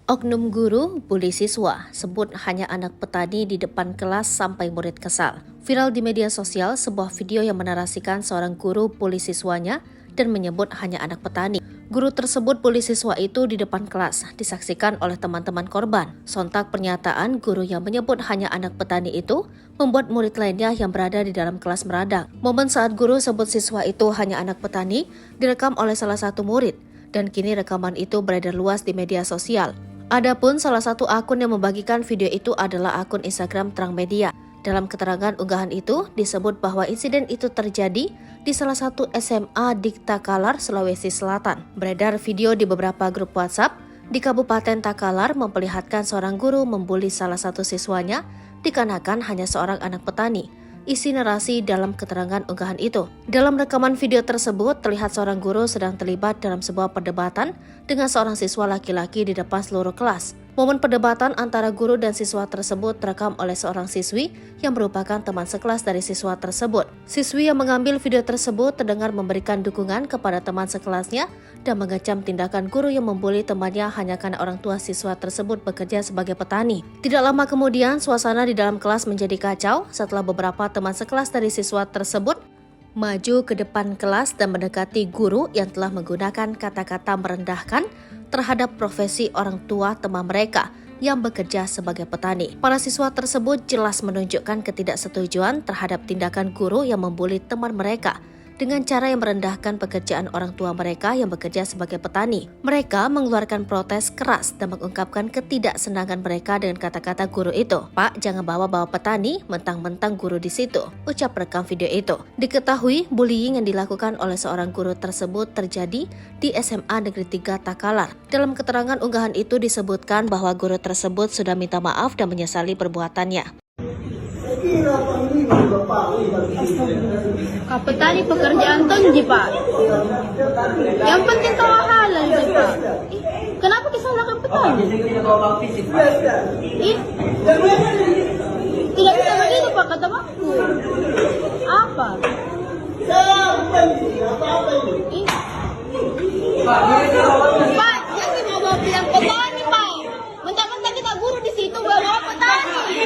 Oknum guru bully siswa, sebut hanya anak petani di depan kelas sampai murid kesal. Viral di media sosial sebuah video yang menarasikan seorang guru bully siswanya dan menyebut hanya anak petani. Guru tersebut bully siswa itu di depan kelas, disaksikan oleh teman-teman korban. Sontak pernyataan guru yang menyebut hanya anak petani itu membuat murid lainnya yang berada di dalam kelas meradang. Momen saat guru sebut siswa itu hanya anak petani direkam oleh salah satu murid, dan kini rekaman itu beredar luas di media sosial. Adapun salah satu akun yang membagikan video itu adalah akun Instagram Terang Media. Dalam keterangan unggahan itu disebut bahwa insiden itu terjadi di salah satu SMA di Takalar, Sulawesi Selatan. Beredar video di beberapa grup WhatsApp di Kabupaten Takalar memperlihatkan seorang guru membuli salah satu siswanya dikarenakan hanya seorang anak petani. Isi narasi dalam keterangan unggahan itu. Dalam rekaman video tersebut, terlihat seorang guru sedang terlibat dalam sebuah perdebatan dengan seorang siswa laki-laki di depan seluruh kelas. Momen perdebatan antara guru dan siswa tersebut terekam oleh seorang siswi yang merupakan teman sekelas dari siswa tersebut. Siswi yang mengambil video tersebut terdengar memberikan dukungan kepada teman sekelasnya dan mengecam tindakan guru yang membuli temannya hanya karena orang tua siswa tersebut bekerja sebagai petani. Tidak lama kemudian, suasana di dalam kelas menjadi kacau setelah beberapa teman sekelas dari siswa tersebut maju ke depan kelas dan mendekati guru yang telah menggunakan kata-kata merendahkan terhadap profesi orang tua teman mereka yang bekerja sebagai petani. Para siswa tersebut jelas menunjukkan ketidaksetujuan terhadap tindakan guru yang membuli teman mereka dengan cara yang merendahkan pekerjaan orang tua mereka yang bekerja sebagai petani. Mereka mengeluarkan protes keras dan mengungkapkan ketidaksenangan mereka dengan kata-kata guru itu. "Pak, jangan bawa-bawa petani, mentang-mentang guru di situ," ucap rekam video itu. Diketahui bullying yang dilakukan oleh seorang guru tersebut terjadi di SMA Negeri 3 Takalar. Dalam keterangan unggahan itu disebutkan bahwa guru tersebut sudah minta maaf dan menyesali perbuatannya. Petani pekerjaan tonji, Pak. Yang penting tahu halal, Pak. Kenapa disalahkan petani? Tidak bisa begitu, Pak, kata Bakku. Apa? Pak, jangan bawa bilang petani, Pak. Mentang-mentang kita guru di situ, bawa petani.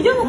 Jangan